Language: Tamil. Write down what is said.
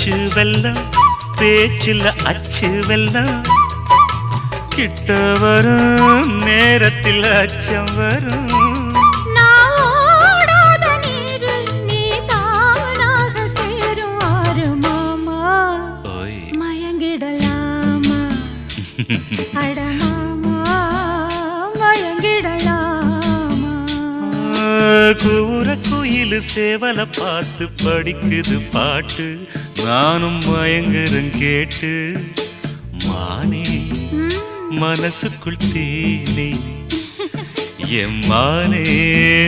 அச்சு வெல்லம் பேச்சில் அச்சு வெல்லம் கிட்ட வரும் நேரத்தில் அச்சம் வரும் கூற குயிலு சேவல பார்த்து படிக்குது பாட்டு நானும் மயங்குறேன் கேட்டு மானே மனசுக்குள் தேனே எம்மானே